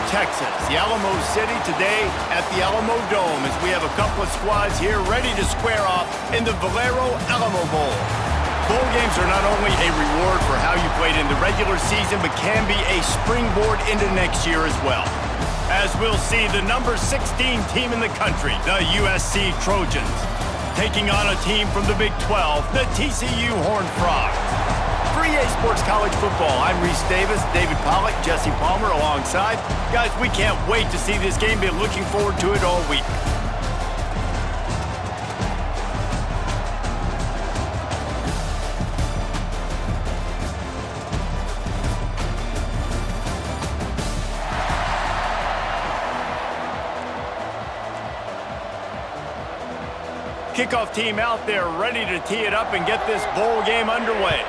Texas, the Alamo City, today at the Alamo Dome as we have a couple of squads here ready to square off in the Valero Alamo Bowl. Bowl games are not only a reward for how you played in the regular season, but can be a springboard into next year as well. As we'll see the number 16 team in the country, the USC Trojans, taking on a team from the Big 12, the TCU Horned Frogs. For EA Sports College Football, I'm Reese Davis, David Pollack, Jesse Palmer alongside. Guys, we can't wait to see this game. Been looking forward to it all week. Kickoff team out there ready to tee it up and get this bowl game underway.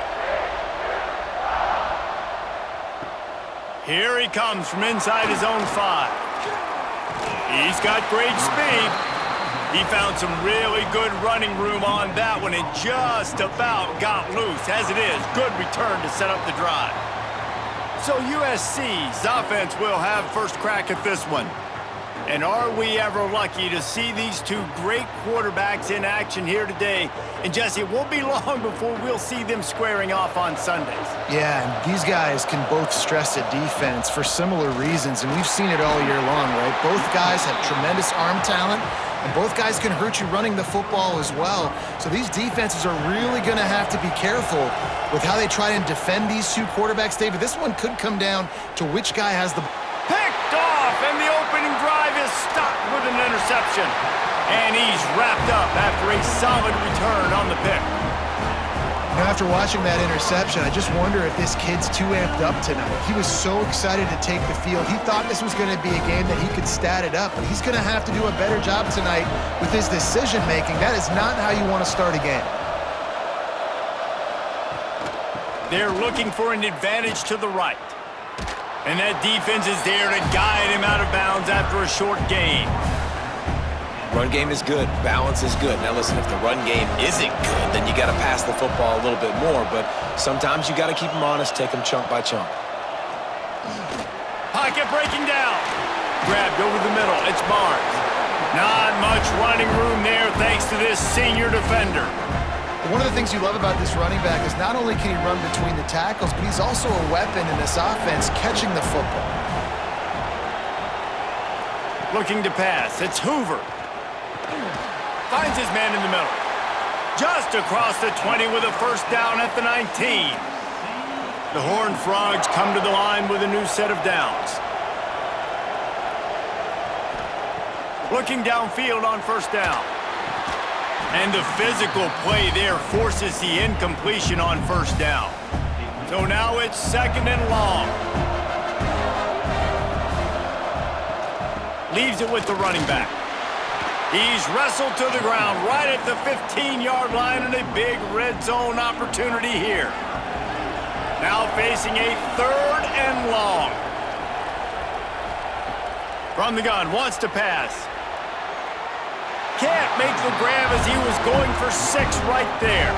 Here he comes from inside his own 5. He's got great speed. He found some really good running room on that one and just about got loose. As it is, good return to set up the drive. So USC's offense will have first crack at this one. And are we ever lucky to see these two great quarterbacks in action here today? And Jesse, it won't be long before we'll see them squaring off on Sundays. Yeah, and these guys can both stress a defense for similar reasons, and we've seen it all year long, right? Both guys have tremendous arm talent, and both guys can hurt you running the football as well. So these defenses are really going to have to be careful with how they try and defend these two quarterbacks. David, this one could come down to which guy has the... Picked off, and the opening drive is stopped with an interception. And he's wrapped up after a solid return on the pick. Now, after watching that interception, I just wonder if this kid's too amped up tonight. He was so excited to take the field. He thought this was going to be a game that he could stat it up, but he's going to have to do a better job tonight with his decision-making. That is not how you want to start a game. They're looking for an advantage to the right. And that defense is there to guide him out of bounds after a short gain. Run game is good. Balance is good. Now listen, if the run game isn't good, then you got to pass the football a little bit more. But sometimes you got to keep them honest, take them chunk by chunk. Pocket breaking down. Grabbed over the middle. It's Barnes. Not much running room there thanks to this senior defender. One of the things you love about this running back is not only can he run between the tackles, but he's also a weapon in this offense catching the football. Looking to pass. It's Hoover. Finds his man in the middle. Just across the 20 with a first down at the 19. The Horned Frogs come to the line with a new set of downs. Looking downfield on first down. And the physical play there forces the incompletion on first down. So now it's second and long. Leaves it with the running back. He's wrestled to the ground right at the 15-yard line and a big red zone opportunity here. Now facing a third and long. From the gun, wants to pass. Can't make the grab as he was going for 6 right there.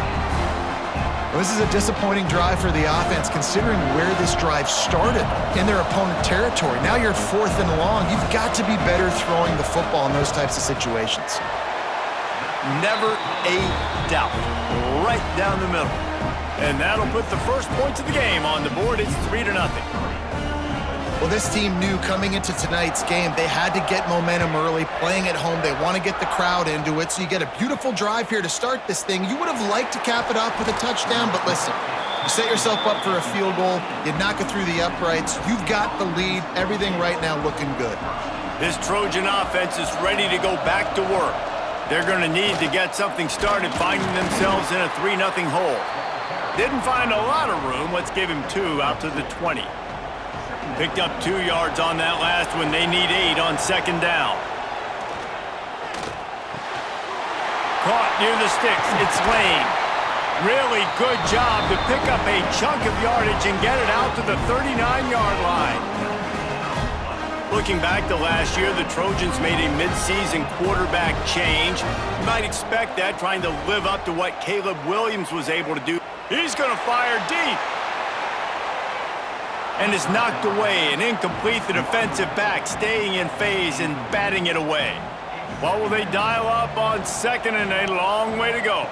Well, this is a disappointing drive for the offense considering where this drive started in their opponent territory. Now you're fourth and long. You've got to be better throwing the football in those types of situations. Never a doubt. Right down the middle. And that'll put the first points of the game on the board. It's 3-0. Well, this team knew coming into tonight's game they had to get momentum early, playing at home. They want to get the crowd into it, so you get a beautiful drive here to start this thing. You would have liked to cap it off with a touchdown, but listen, you set yourself up for a field goal, you knock it through the uprights, you've got the lead, everything right now looking good. This Trojan offense is ready to go back to work. They're going to need to get something started, finding themselves in a 3-0 hole. Didn't find a lot of room. Let's give him 2 out to the 20. Picked up 2 yards on that last one. They need 8 on second down. Caught near the sticks. It's Lane. Really good job to pick up a chunk of yardage and get it out to the 39-yard line. Looking back to last year, the Trojans made a midseason quarterback change. You might expect that, trying to live up to what Caleb Williams was able to do. He's going to fire deep. and is knocked away and incomplete. The defensive back staying in phase and batting it away. What will they dial up on second and a long way to go?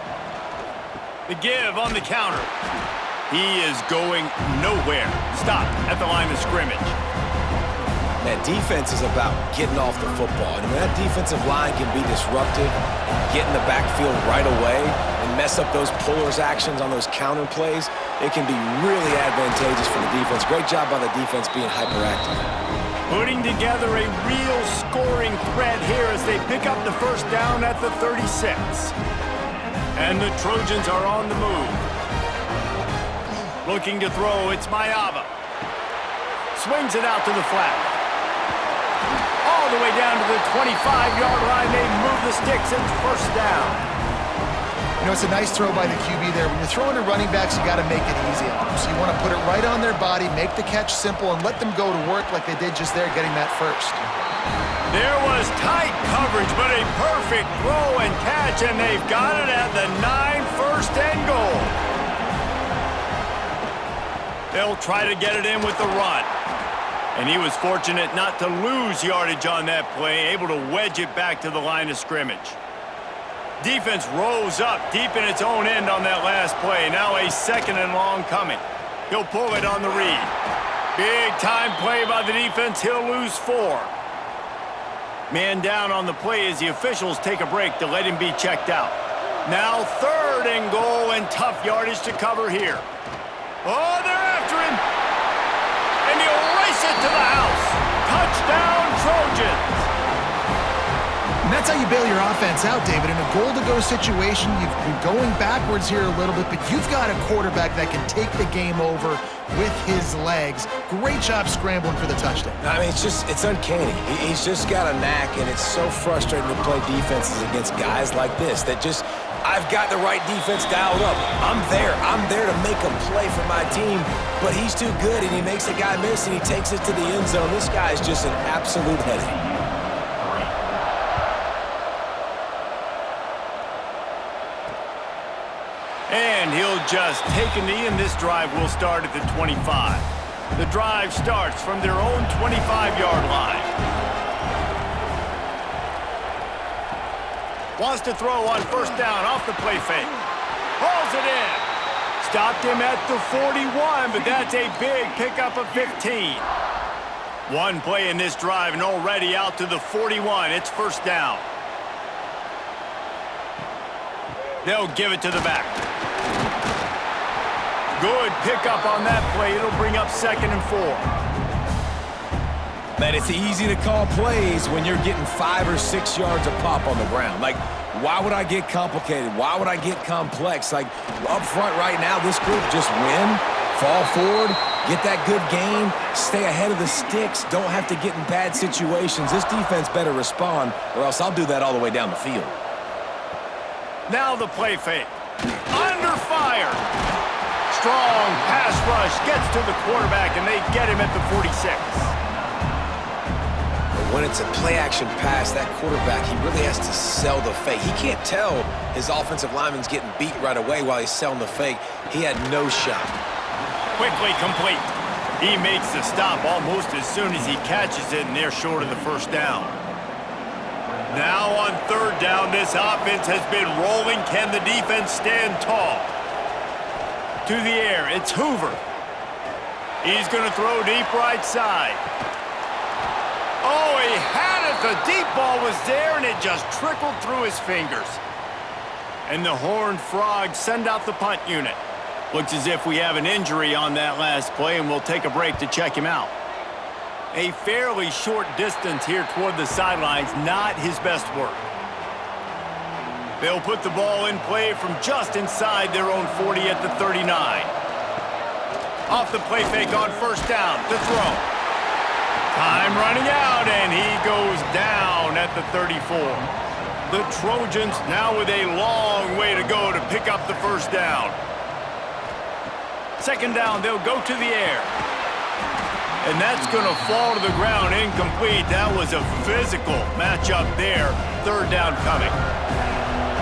The give on the counter. He is going nowhere. Stop at the line of scrimmage. Man, defense is about getting off the football. And when that defensive line can be disruptive and get in the backfield right away and mess up those pullers actions on those counter plays, it can be really advantageous for the defense. Great job by the defense being hyperactive. Putting together a real scoring threat here as they pick up the first down at the 36. And the Trojans are on the move. Looking to throw, it's Mayava. Swings it out to the flat. All the way down to the 25-yard line. They move the sticks. It's first down. You know, it's a nice throw by the QB there. When you're throwing to running backs, you got to make it easy on them. So you want to put it right on their body, make the catch simple, and let them go to work like they did just there, getting that first. There was tight coverage, but a perfect throw and catch, and they've got it at the 9, first and goal. They'll try to get it in with the run. And he was fortunate not to lose yardage on that play, able to wedge it back to the line of scrimmage. Defense rose up deep in its own end on that last play. Now a second and long coming. He'll pull it on the read. Big time play by the defense. He'll lose 4. Man down on the play as the officials take a break to let him be checked out. Now third and goal and tough yardage to cover here. Oh, they're after him. And he'll race it to the house. Touchdown, Trojans. And that's how you bail your offense out, David. In a goal-to-go situation, you're going backwards here a little bit, but you've got a quarterback that can take the game over with his legs. Great job scrambling for the touchdown. I mean, it's uncanny. He's just got a knack, and it's so frustrating to play defenses against guys like this that just, I've got the right defense dialed up. I'm there to make a play for my team, but he's too good, and he makes a guy miss, and he takes it to the end zone. This guy is just an absolute headache. And he'll just take a knee, and this drive will start at the 25. The drive starts from their own 25-yard line. Wants to throw on first down off the play fake. Hauls it in. Stopped him at the 41, but that's a big pickup of 15. One play in this drive, and already out to the 41. It's first down. They'll give it to the back. Good pickup on that play. It'll bring up second and 4. Man, it's easy to call plays when you're getting 5 or 6 yards a pop on the ground. Like, why would I get complicated? Why would I get complex? Like, up front right now, this group just win, fall forward, get that good gain, stay ahead of the sticks, don't have to get in bad situations. This defense better respond, or else I'll do that all the way down the field. Now the play fake. Under fire. Strong pass rush gets to the quarterback, and they get him at the 46. But when it's a play-action pass, that quarterback, he really has to sell the fake. He can't tell his offensive lineman's getting beat right away while he's selling the fake. He had no shot. Quickly complete. He makes the stop almost as soon as he catches it, and they're short of the first down. Now on third down, this offense has been rolling. Can the defense stand tall? To the air, it's Hoover. He's going to throw deep right side. Oh, he had it. The deep ball was there, and it just trickled through his fingers. And the Horned Frogs send out the punt unit. Looks as if we have an injury on that last play, and we'll take a break to check him out. A fairly short distance here toward the sidelines, not his best work. They'll put the ball in play from just inside their own 40 at the 39. Off the play fake on first down to throw. Time running out, and he goes down at the 34. The Trojans now with a long way to go to pick up the first down. Second down, they'll go to the air. And that's going to fall to the ground incomplete. That was a physical matchup there. Third down coming.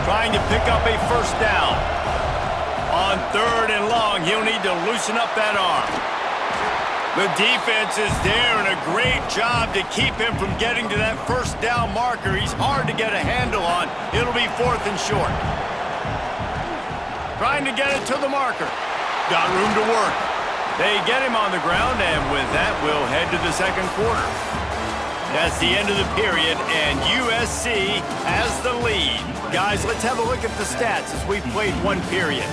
Trying to pick up a first down. On third and long, he'll need to loosen up that arm. The defense is there, and a great job to keep him from getting to that first down marker. He's hard to get a handle on. It'll be 4th and short. Trying to get it to the marker. Got room to work. They get him on the ground, and with that, we'll head to the second quarter. That's the end of the period, and USC has the lead. Guys, let's have a look at the stats as we've played one period.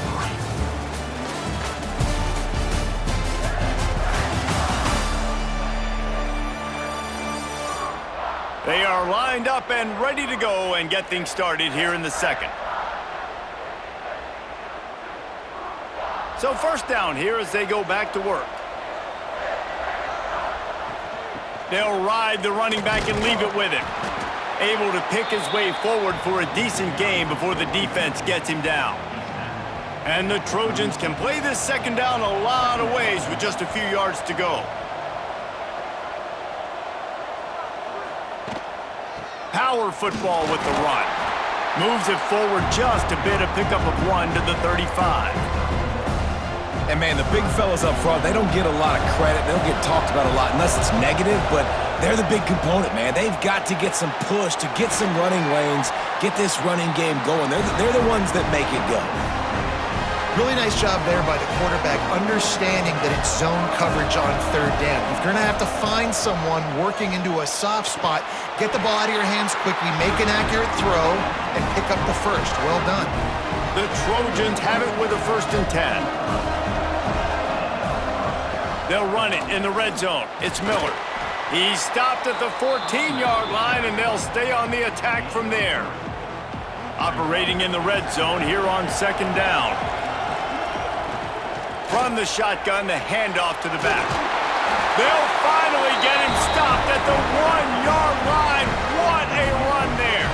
They are lined up and ready to go and get things started here in the second. So first down here as they go back to work. They'll ride the running back and leave it with him. Able to pick his way forward for a decent game before the defense gets him down. And the Trojans can play this second down a lot of ways with just a few yards to go. Power football with the run. Moves it forward just a bit, a pickup of 1 to the 35. And, man, the big fellas up front, they don't get a lot of credit. They don't get talked about a lot unless it's negative, but they're the big component, man. They've got to get some push, to get some running lanes, get this running game going. They're the ones that make it go. Really nice job there by the quarterback, understanding that it's zone coverage on 3rd down. You're going to have to find someone working into a soft spot, get the ball out of your hands quickly, make an accurate throw, and pick up the first. Well done. The Trojans have it with a 1st and 10. They'll run it in the red zone. It's Miller. He's stopped at the 14-yard line, and they'll stay on the attack from there. Operating in the red zone here on 2nd down. From the shotgun, the handoff to the back. They'll finally get him stopped at the 1-yard line. What a run there.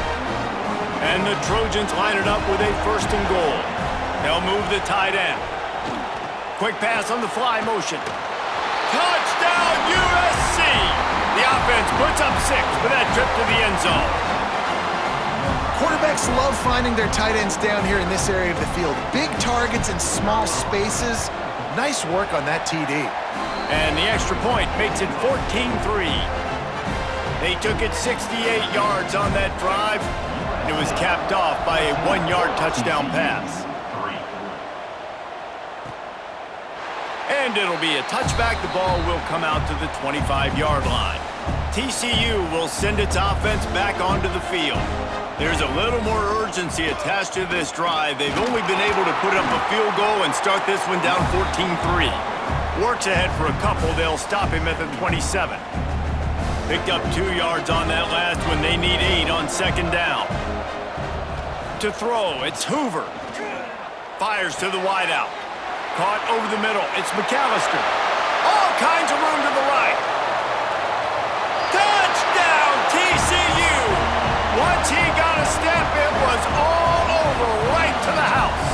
And the Trojans line it up with a 1st and goal. They'll move the tight end. Quick pass on the fly motion. Touchdown, USC! The offense puts up 6 with that trip to the end zone. Quarterbacks love finding their tight ends down here in this area of the field. Big targets in small spaces. Nice work on that TD. And the extra point makes it 14-3. They took it 68 yards on that drive. It was capped off by a 1-yard touchdown pass. And it'll be a touchback. The ball will come out to the 25-yard line. TCU will send its offense back onto the field. There's a little more urgency attached to this drive. They've only been able to put up a field goal and start this one down 14-3. Works ahead for a couple. They'll stop him at the 27. Picked up 2 yards on that last one. They need 8 on 2nd down. To throw, it's Hoover. Fires to the wideout. Caught over the middle. It's McAllister. All kinds of room to the right. Touchdown, TCU! Once he got a step, it was all over, right to the house.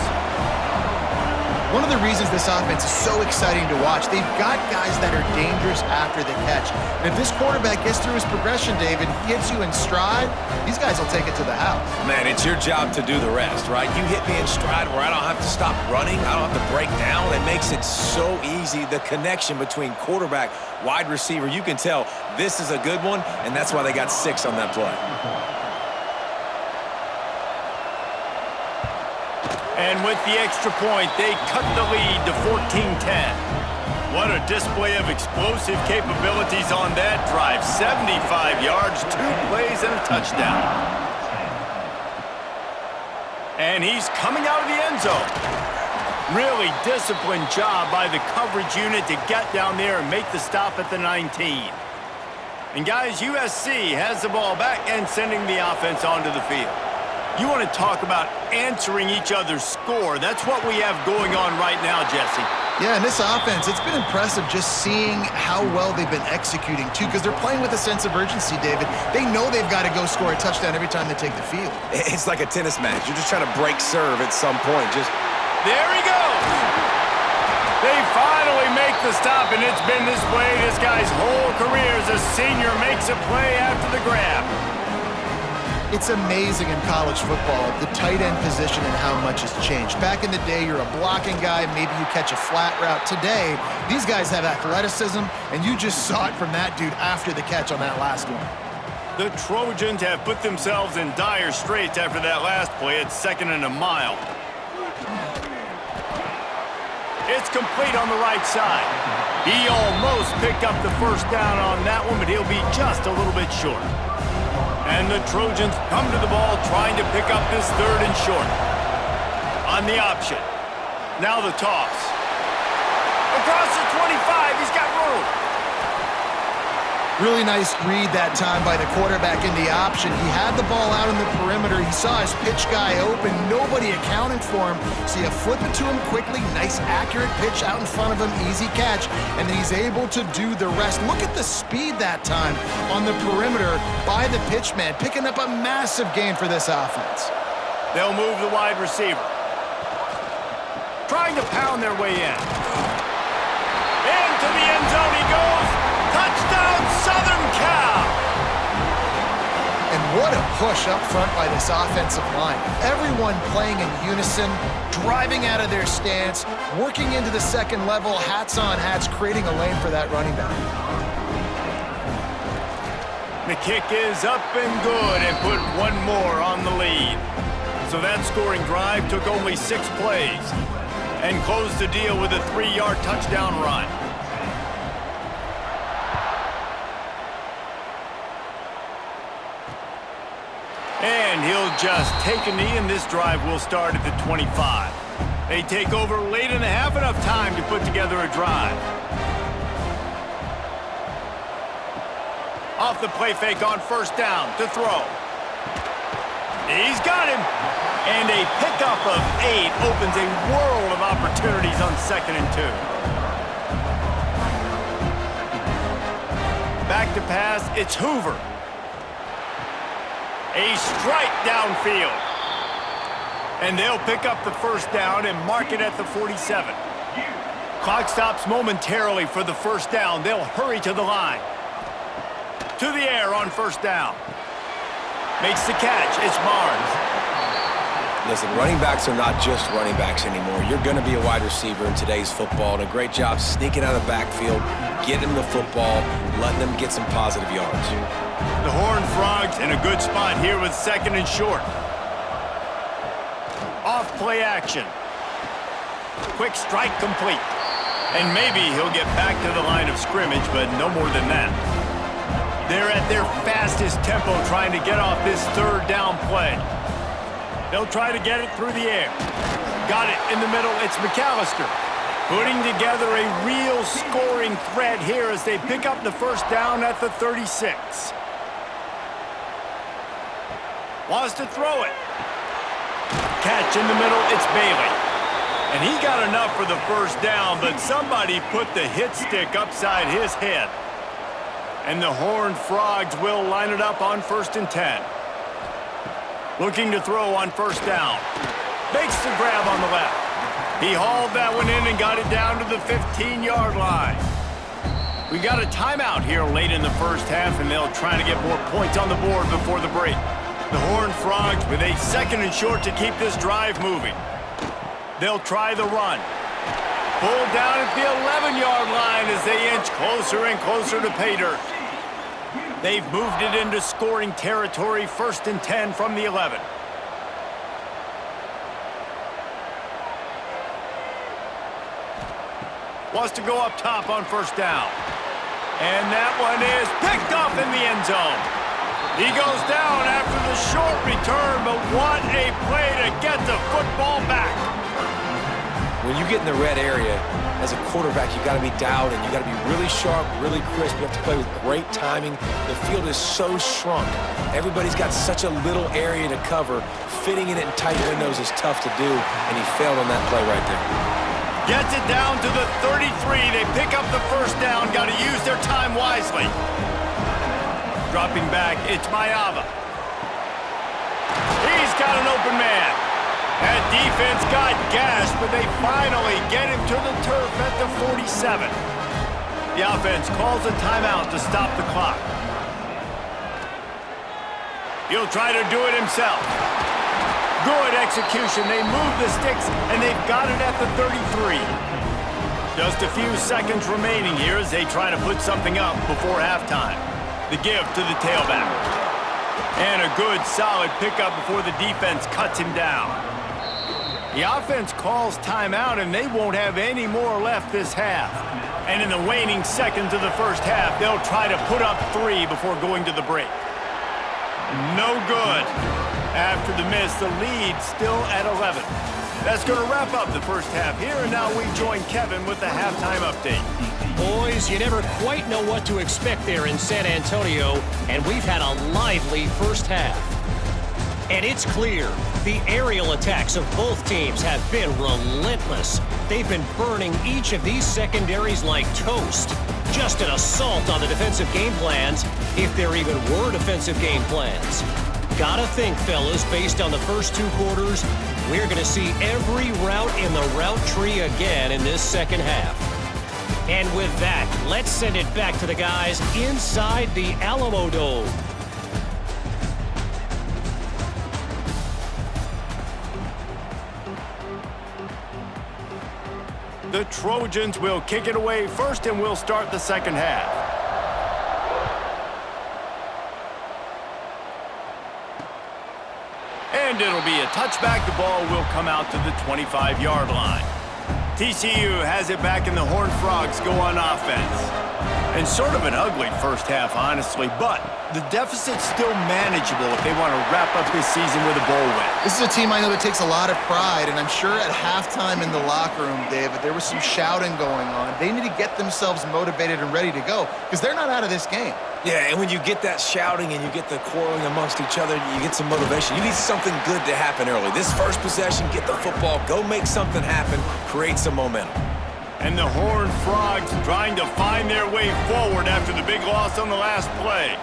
One of the reasons this offense is so exciting to watch, they've got guys that are dangerous after the catch. And if this quarterback gets through his progression, David, he hits you in stride, these guys will take it to the house. Man, it's your job to do the rest, right? You hit me in stride where I don't have to stop running. I don't have to break down. It makes it so easy. The connection between quarterback, wide receiver, you can tell this is a good one, and that's why they got 6 on that play. And with the extra point, they cut the lead to 14-10. What a display of explosive capabilities on that drive. 75 yards, 2 plays, and a touchdown. And he's coming out of the end zone. Really disciplined job by the coverage unit to get down there and make the stop at the 19. And guys, USC has the ball back and sending the offense onto the field. You want to talk about answering each other's score. That's what we have going on right now, Jesse. Yeah, and this offense, it's been impressive just seeing how well they've been executing, too, because they're playing with a sense of urgency, David. They know they've got to go score a touchdown every time they take the field. It's like a tennis match. You're just trying to break serve at some point. There he goes! They finally make the stop, and it's been this way this guy's whole career as a senior makes a play after the grab. It's amazing in college football, the tight end position and how much has changed. Back in the day, you're a blocking guy, maybe you catch a flat route. Today, these guys have athleticism, and you just saw it from that dude after the catch on that last one. The Trojans have put themselves in dire straits after that last play at 2nd and a mile. It's complete on the right side. He almost picked up the first down on that one, but he'll be just a little bit short. And the Trojans come to the ball trying to pick up this 3rd and short. On the option. Now the toss. Across the 25, he's got room. Really nice read that time by the quarterback in the option. He had the ball out in the perimeter. He saw his pitch guy open. Nobody accounted for him. So you flip it to him quickly. Nice, accurate pitch out in front of him. Easy catch. And then he's able to do the rest. Look at the speed that time on the perimeter by the pitch man, picking up a massive gain for this offense. They'll move the wide receiver. Trying to pound their way in. Into the end zone he goes. Touchdown, Southern Cal! And what a push up front by this offensive line. Everyone playing in unison, driving out of their stance, working into the second level, hats on hats, creating a lane for that running back. The kick is up and good and put one more on the lead. So that scoring drive took only 6 plays and closed the deal with a 3-yard touchdown run. And he'll just take a knee, and this drive will start at the 25. They take over late and have enough time to put together a drive. Off the play fake on 1st down to throw. He's got him. And a pickup of 8 opens a world of opportunities on 2nd and 2. Back to pass, it's Hoover. A strike downfield. And they'll pick up the 1st down and mark it at the 47. Clock stops momentarily for the 1st down. They'll hurry to the line. To the air on 1st down. Makes the catch. It's Barnes. Listen, running backs are not just running backs anymore. You're going to be a wide receiver in today's football, and a great job sneaking out of the backfield, getting them the football, letting them get some positive yards. The Horned Frogs in a good spot here with 2nd and short. Off play action. Quick strike complete. And maybe he'll get back to the line of scrimmage, but no more than that. They're at their fastest tempo trying to get off this 3rd down play. They'll try to get it through the air. Got it in the middle. It's McAllister. Putting together a real scoring threat here as they pick up the 1st down at the 36. Wants to throw it. Catch in the middle, it's Bailey. And he got enough for the 1st down, but somebody put the hit stick upside his head. And the Horned Frogs will line it up on 1st and 10. Looking to throw on 1st down. Makes the grab on the left. He hauled that one in and got it down to the 15-yard line. We got a timeout here late in the 1st half, and they'll try to get more points on the board before the break. The Horned Frogs with a 2nd and short to keep this drive moving. They'll try the run. Pulled down at the 11-yard line as they inch closer and closer to pay dirt. They've moved it into scoring territory, 1st and 10 from the 11. Wants to go up top on 1st down. And that one is picked off in the end zone. He goes down after the short return, but what a play to get the football back. When you get in the red area, as a quarterback, you got to be dialed in. You got to be really sharp, really crisp. You have to play with great timing. The field is so shrunk. Everybody's got such a little area to cover. Fitting in it in tight windows is tough to do, and he failed on that play right there. Gets it down to the 33. They pick up the 1st down. Got to use their time wisely. Dropping back, it's Mayava. He's got an open man. That defense got gashed, but they finally get him to the turf at the 47. The offense calls a timeout to stop the clock. He'll try to do it himself. Good execution. They move the sticks, and they've got it at the 33. Just a few seconds remaining here as they try to put something up before halftime. The give to the tailback. And a good, solid pickup before the defense cuts him down. The offense calls timeout, and they won't have any more left this half. And in the waning seconds of the first half, they'll try to put up 3 before going to the break. No good. After the miss, the lead still at 11. That's going to wrap up the first half here, and now we join Kevin with the halftime update. Boys, you never quite know what to expect there in San Antonio, and we've had a lively first half. And it's clear, the aerial attacks of both teams have been relentless. They've been burning each of these secondaries like toast. Just an assault on the defensive game plans, if there even were defensive game plans. Gotta think, fellas, based on the first 2 quarters, we're going to see every route in the route tree again in this second half. And with that, let's send it back to the guys inside the Alamo Dome. The Trojans will kick it away first, and we'll start the second half. And it'll be a touchback. The ball will come out to the 25-yard line. TCU has it back, and the Horned Frogs go on offense. And sort of an ugly first half, honestly, but the deficit's still manageable if they want to wrap up this season with a bowl win. This is a team I know that takes a lot of pride, and I'm sure at halftime in the locker room, David, there was some shouting going on. They need to get themselves motivated and ready to go, because they're not out of this game. Yeah, and when you get that shouting and you get the quarreling amongst each other, you get some motivation. You need something good to happen early. This first possession, get the football, go make something happen, create some momentum. And the Horned Frogs trying to find their way forward after the big loss on the last play.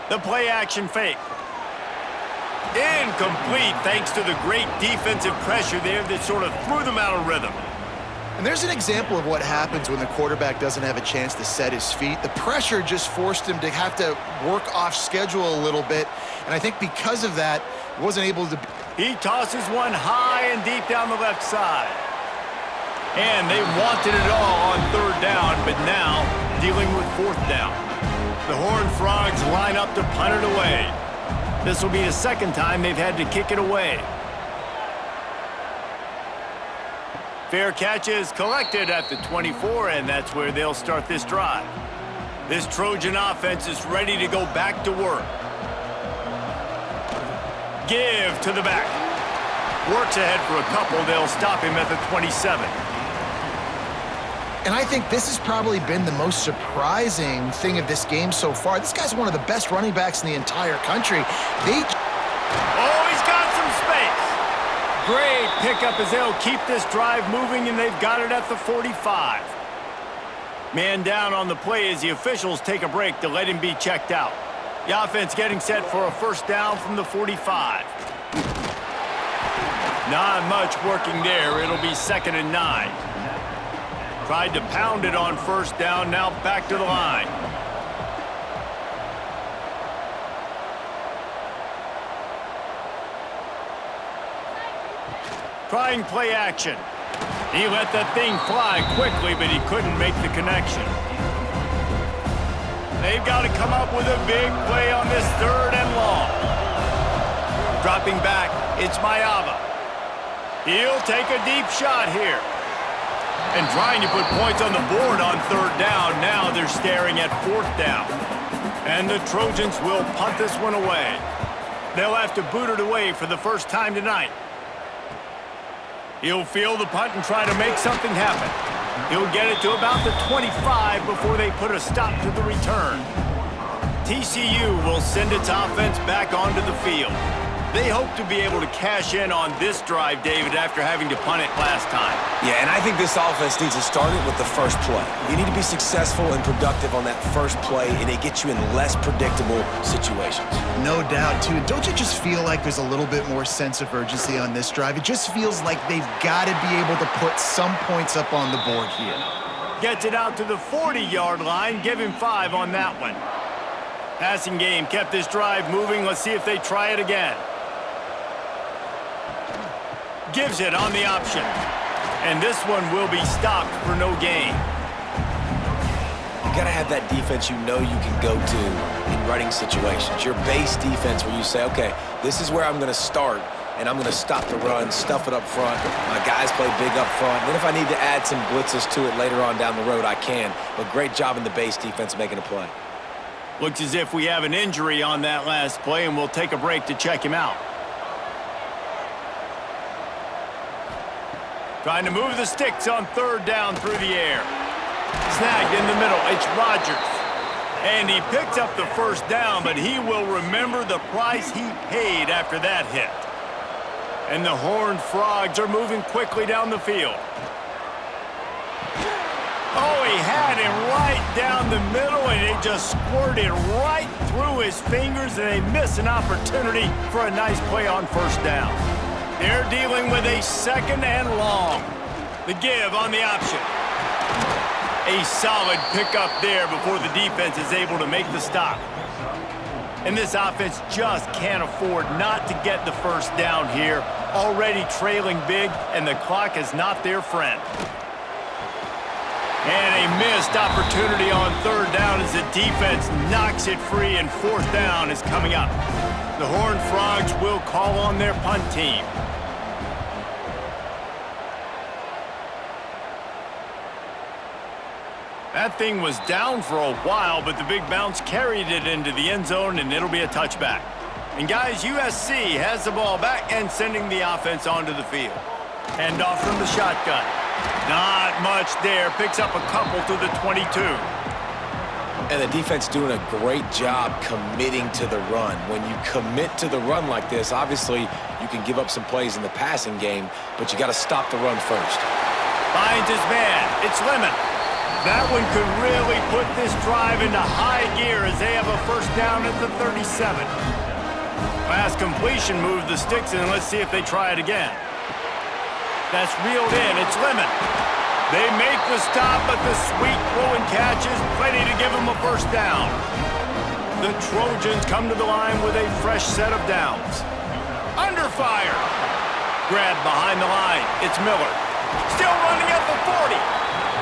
The play action fake. Incomplete thanks to the great defensive pressure there that sort of threw them out of rhythm. And there's an example of what happens when the quarterback doesn't have a chance to set his feet. The pressure just forced him to have to work off schedule a little bit. And I think because of that, he wasn't able to... He tosses one high and deep down the left side. And they wanted it all on 3rd down, but now dealing with 4th down. The Horned Frogs line up to punt it away. This will be the second time they've had to kick it away. Fair catch is collected at the 24, and that's where they'll start this drive. This Trojan offense is ready to go back to work. Give to the back. Works ahead for a couple. They'll stop him at the 27. And I think this has probably been the most surprising thing of this game so far. This guy's one of the best running backs in the entire country. Oh, he's got some space. Great pickup as they'll keep this drive moving, and they've got it at the 45. Man down on the play as the officials take a break to let him be checked out. The offense getting set for a 1st down from the 45. Not much working there. It'll be 2nd and 9. Tried to pound it on 1st down, now back to the line. Trying play action. He let that thing fly quickly, but he couldn't make the connection. They've got to come up with a big play on this 3rd and long. Dropping back, it's Mayava. He'll take a deep shot here. And trying to put points on the board on 3rd down. Now they're staring at 4th down. And the Trojans will punt this one away. They'll have to boot it away for the first time tonight. He'll field the punt and try to make something happen. He'll get it to about the 25 before they put a stop to the return. TCU will send its offense back onto the field. They hope to be able to cash in on this drive, David, after having to punt it last time. Yeah, and I think this offense needs to start it with the first play. You need to be successful and productive on that first play, and it gets you in less predictable situations. No doubt, too. Don't you just feel like there's a little bit more sense of urgency on this drive? It just feels like they've got to be able to put some points up on the board here. Gets it out to the 40-yard line. Give him 5 on that one. Passing game kept this drive moving. Let's see if they try it again. Gives it on the option. And this one will be stopped for no gain. You got to have that defense you know you can go to in running situations. Your base defense where you say, okay, this is where I'm going to start, and I'm going to stop the run, stuff it up front. My guys play big up front. Then if I need to add some blitzes to it later on down the road, I can. But great job in the base defense making a play. Looks as if we have an injury on that last play, and we'll take a break to check him out. Trying to move the sticks on 3rd down through the air. Snagged in the middle. It's Rodgers. And he picks up the 1st down, but he will remember the price he paid after that hit. And the Horned Frogs are moving quickly down the field. Oh, he had him right down the middle, and it just squirted right through his fingers, and they miss an opportunity for a nice play on 1st down. They're dealing with a 2nd and long. The give on the option. A solid pickup there before the defense is able to make the stop. And this offense just can't afford not to get the 1st down here. Already trailing big, and the clock is not their friend. And a missed opportunity on 3rd down as the defense knocks it free, and 4th down is coming up. The Horned Frogs will call on their punt team. That thing was down for a while, but the big bounce carried it into the end zone, and it'll be a touchback. And guys, USC has the ball back and sending the offense onto the field. Hand off from the shotgun. Not much there. Picks up a couple to the 22. And the defense doing a great job committing to the run. When you commit to the run like this, obviously you can give up some plays in the passing game, but you got to stop the run first. Finds his man. It's Lemon. That one could really put this drive into high gear as they have a 1st down at the 37. Pass completion moved the sticks, and let's see if they try it again. That's reeled in. It's Lemon. They make the stop, but the sweet throw and catch is plenty to give them a 1st down. The Trojans come to the line with a fresh set of downs. Under fire. Grabbed behind the line. It's Miller. Still running at the 40.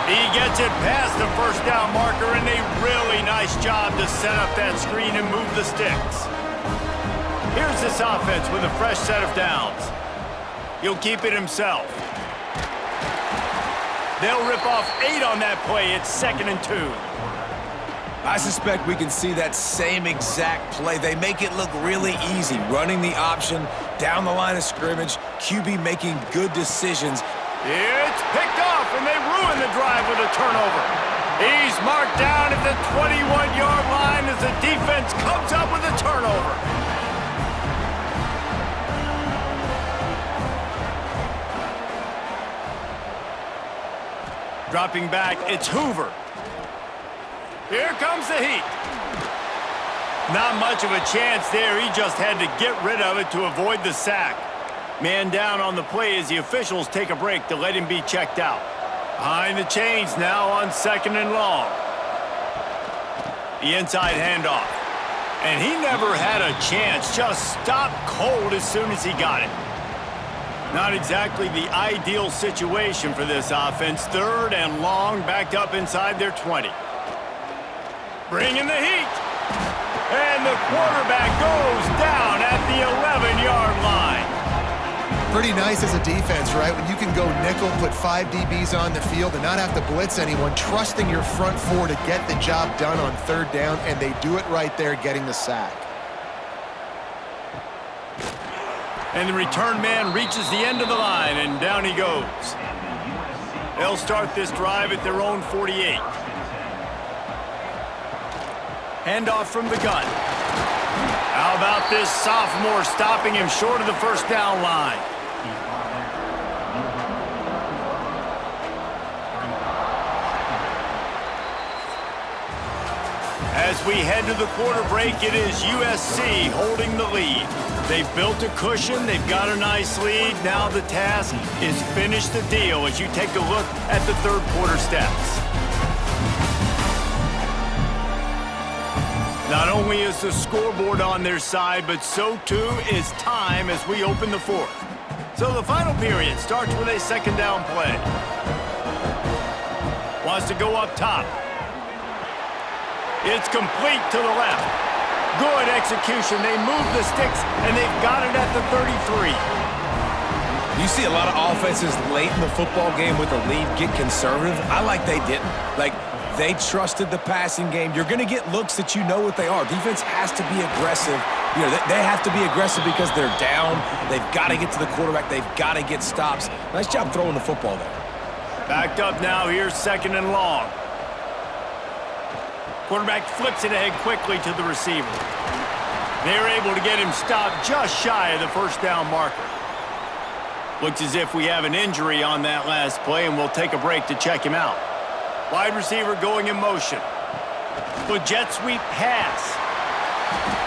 He gets it past the 1st down marker, and a really nice job to set up that screen and move the sticks. Here's this offense with a fresh set of downs. He'll keep it himself. They'll rip off 8 on that play. It's 2nd and 2. I suspect we can see that same exact play. They make it look really easy, running the option down the line of scrimmage, QB making good decisions. It's picked off, and they ruin the drive with a turnover. He's marked down at the 21-yard line as the defense comes up with a turnover. Dropping back, it's Hoover. Here comes the heat. Not much of a chance there. He just had to get rid of it to avoid the sack. Man down on the play as the officials take a break to let him be checked out. Behind the chains now on 2nd and long. The inside handoff. And he never had a chance. Just stopped cold as soon as he got it. Not exactly the ideal situation for this offense. 3rd and long, backed up inside their 20. Bringing the heat. And the quarterback goes down at the 11-yard line. Pretty nice as a defense, right? When you can go nickel, put 5 DBs on the field and not have to blitz anyone, trusting your front 4 to get the job done on 3rd down, and they do it right there, getting the sack. And the return man reaches the end of the line, and down he goes. They'll start this drive at their own 48. Handoff from the gun. How about this sophomore stopping him short of the 1st down line? As we head to the quarter break, it is USC holding the lead. They've built a cushion. They've got a nice lead. Now the task is finish the deal as you take a look at the 3rd quarter stats. Not only is the scoreboard on their side, but so too is time as we open the fourth. So the final period starts with a second down play. Wants to go up top. It's complete to the left. Good execution. They move the sticks, and they've got it at the 33. You see a lot of offenses late in the football game with a lead get conservative. I like they didn't. Like, they trusted the passing game. You're going to get looks that you know what they are. Defense has to be aggressive. You know, they have to be aggressive because they're down. They've got to get to the quarterback. They've got to get stops. Nice job throwing the football there. Backed up now. Here's second and long. Quarterback flips it ahead quickly to the receiver. They're able to get him stopped just shy of the first down marker. Looks as if we have an injury on that last play, and we'll take a break to check him out. Wide receiver going in motion. The jet sweep pass.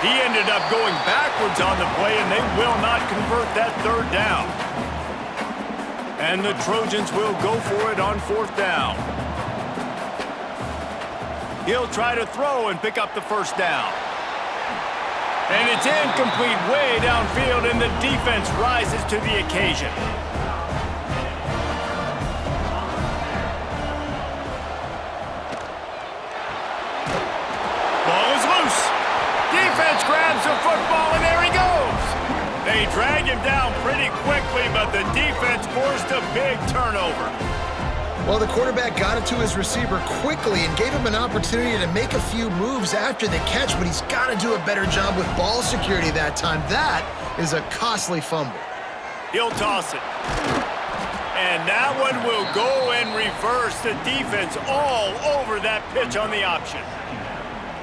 He ended up going backwards on the play, and they will not convert that third down. And the Trojans will go for it on fourth down. He'll try to throw and pick up the first down. And it's incomplete way downfield, and the defense rises to the occasion. Defense grabs the football, and there he goes. They drag him down pretty quickly, but the defense forced a big turnover. Well, the quarterback got it to his receiver quickly and gave him an opportunity to make a few moves after the catch, but he's got to do a better job with ball security that time. That is a costly fumble. He'll toss it. And that one will go in reverse. The defense all over that pitch on the option.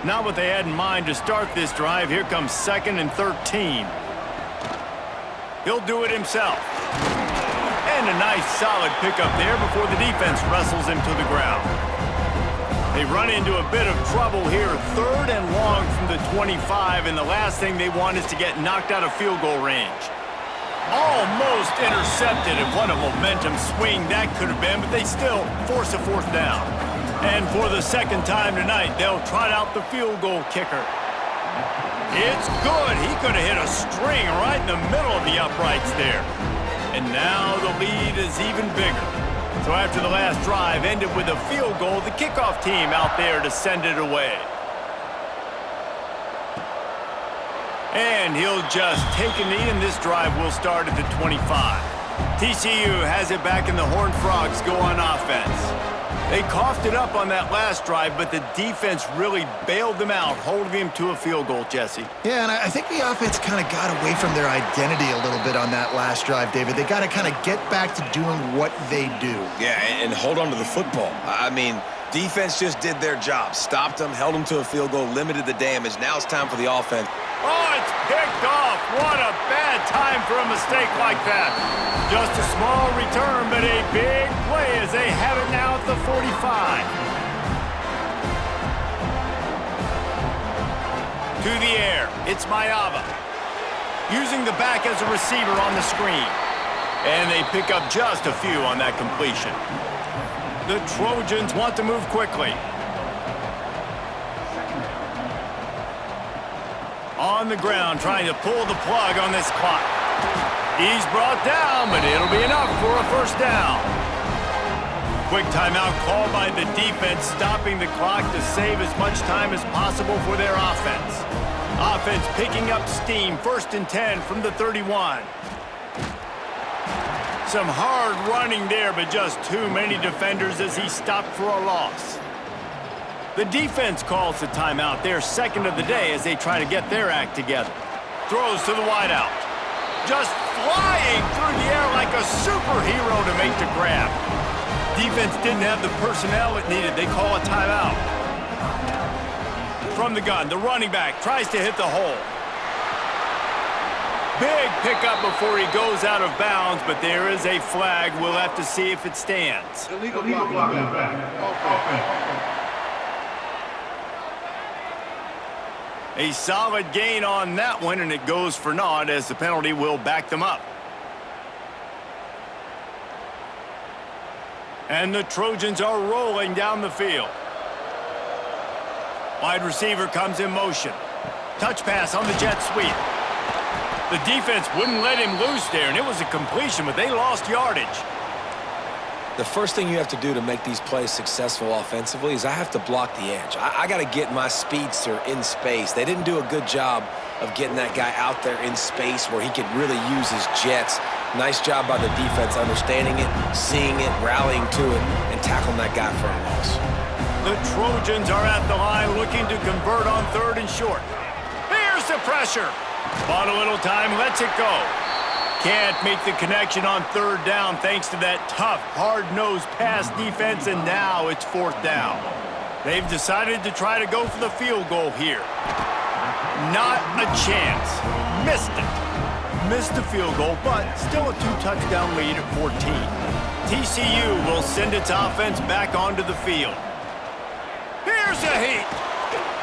Not what they had in mind to start this drive. Here comes 2nd and 13. He'll do it himself. And a nice solid pickup there before the defense wrestles him to the ground. They run into a bit of trouble here. 3rd and long from the 25, and the last thing they want is to get knocked out of field goal range. Almost intercepted, and what a momentum swing that could have been, but they still force a fourth down. And for the second time tonight, they'll trot out the field goal kicker. It's good. He could have hit a string right in the middle of the uprights there. And now the lead is even bigger. So after the last drive ended with a field goal, the kickoff team out there to send it away. And he'll just take a knee, and this drive will start at the 25. TCU has it back, and the Horned Frogs go on offense. They coughed it up on that last drive, but the defense really bailed them out, holding them to a field goal, Jesse. Yeah, and I think the offense kind of got away from their identity a little bit on that last drive, David. They got to kind of get back to doing what they do. Yeah, and hold on to the football. I mean, defense just did their job. Stopped them, held them to a field goal, limited the damage. Now it's time for the offense. Oh, it's picked off. What a bad time for a mistake like that. Just a small return, but a big play as they have it now at the 45. To the air, it's Mayava. Using the back as a receiver on the screen. And they pick up just a few on that completion. The Trojans want to move quickly. On the ground, trying to pull the plug on this clock. He's brought down, but it'll be enough for a first down. Quick timeout called by the defense, stopping the clock to save as much time as possible for their offense. Offense picking up steam, 1st and 10 from the 31. Some hard running there, but just too many defenders as he stopped for a loss. The defense calls the timeout, their 2nd of the day, as they try to get their act together. Throws to the wideout. Just flying through the air like a superhero to make the grab. Defense didn't have the personnel it needed. They call a timeout. From the gun, the running back tries to hit the hole. Big pickup before he goes out of bounds, but there is a flag. We'll have to see if it stands. Illegal blocking back. A solid gain on that one, and it goes for naught as the penalty will back them up. And the Trojans are rolling down the field. Wide receiver comes in motion. Touch pass on the jet sweep. The defense wouldn't let him loose there, and it was a completion, but they lost yardage. The first thing you have to do to make these plays successful offensively is I have to block the edge. I got to get my speedster in space. They didn't do a good job of getting that guy out there in space where he could really use his jets. Nice job by the defense understanding it, seeing it, rallying to it, and tackling that guy for a loss. The Trojans are at the line looking to convert on 3rd and short. Here's the pressure. Bought a little time, lets it go. Can't make the connection on 3rd down thanks to that tough, hard-nosed pass defense, and now it's 4th down. They've decided to try to go for the field goal here. Not a chance. Missed it. Missed the field goal, but still a 2-touchdown lead at 14. TCU will send its offense back onto the field. Here's a heat.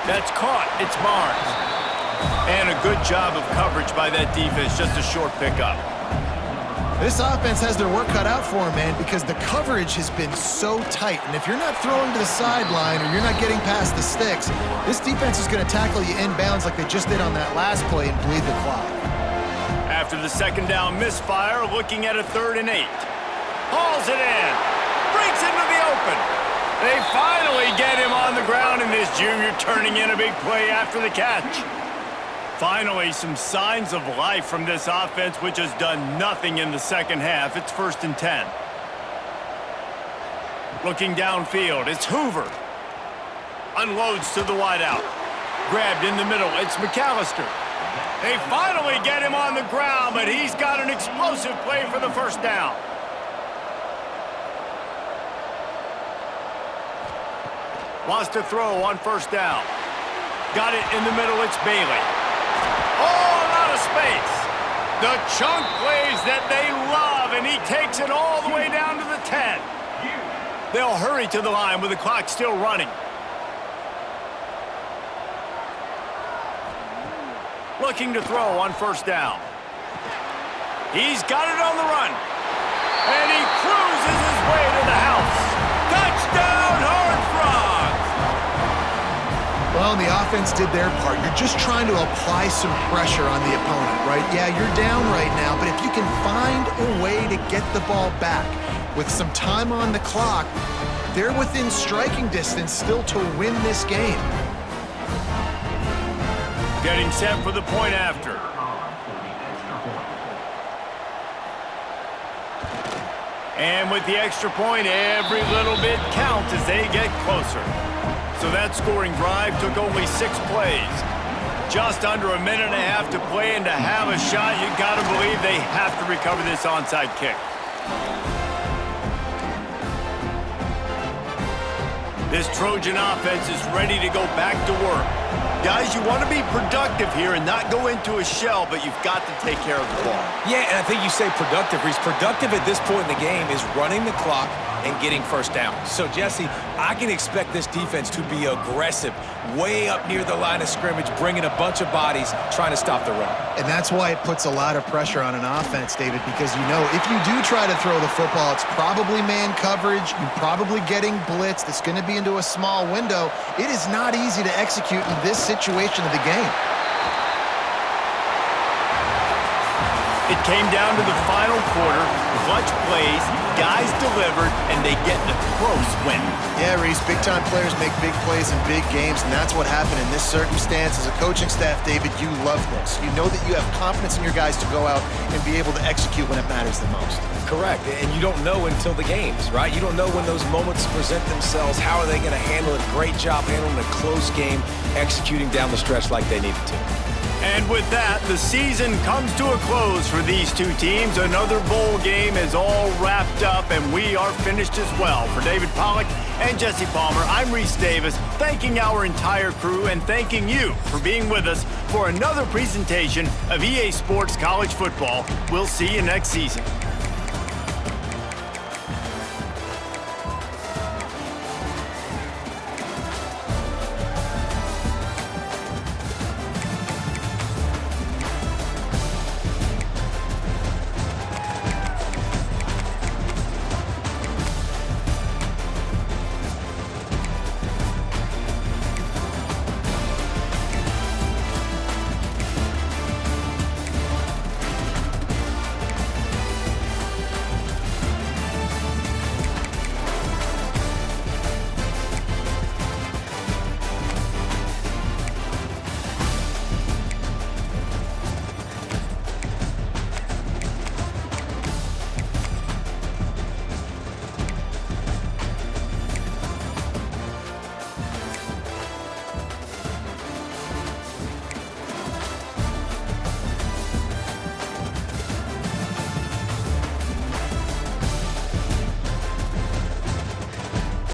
That's caught. It's Barnes. And a good job of coverage by that defense, just a short pickup. This offense has their work cut out for them, man, because the coverage has been so tight. And if you're not throwing to the sideline or you're not getting past the sticks, this defense is going to tackle you inbounds like they just did on that last play and bleed the clock. After the 2nd down misfire, looking at a 3rd and 8. Hauls it in. Breaks into the open. They finally get him on the ground, and this junior turning in a big play after the catch. Finally, some signs of life from this offense, which has done nothing in the 2nd half. It's 1st and 10. Looking downfield, it's Hoover. Unloads to the wideout. Grabbed in the middle, it's McAllister. They finally get him on the ground, but he's got an explosive play for the 1st down. Wants to throw on 1st down. Got it in the middle, it's Bailey. All out of space. The chunk plays that they love, and he takes it all the way down to the 10. They'll hurry to the line with the clock still running. Looking to throw on 1st down. He's got it on the run. And he cruises his way to the house. Touchdown, Horned Frogs! Well, the offense did their part. You're just trying to apply some pressure on the opponent, right? Yeah, you're down right now, but if you can find a way to get the ball back with some time on the clock, they're within striking distance still to win this game. Getting set for the point after. And with the extra point, every little bit counts as they get closer. So that scoring drive took only 6 plays. Just under a minute and a half to play, and to have a shot, you got to believe they have to recover this onside kick. This Trojan offense is ready to go back to work. Guys, you want to be productive here and not go into a shell, but you've got to take care of the ball. Yeah, and I think you say productive, Reese. Productive at this point in the game is running the clock and getting 1st down. So, Jesse, I can expect this defense to be aggressive, way up near the line of scrimmage, bringing a bunch of bodies, trying to stop the run. And that's why it puts a lot of pressure on an offense, David, because you know if you do try to throw the football, it's probably man coverage, you're probably getting blitzed, it's going to be into a small window. It is not easy to execute in this situation of the game. It came down to the final quarter, clutch plays, guys delivered, and they get the close win. Yeah, Reese, big-time players make big plays in big games, and that's what happened in this circumstance. As a coaching staff, David, you love this. You know that you have confidence in your guys to go out and be able to execute when it matters the most. Correct, and you don't know until the games, right? You don't know when those moments present themselves. How are they going to handle it? Great job handling a close game, executing down the stretch like they needed to. And with that, the season comes to a close for these two teams. Another bowl game is all wrapped up, and we are finished as well. For David Pollack and Jesse Palmer, I'm Reese Davis, thanking our entire crew and thanking you for being with us for another presentation of EA Sports College Football. We'll see you next season.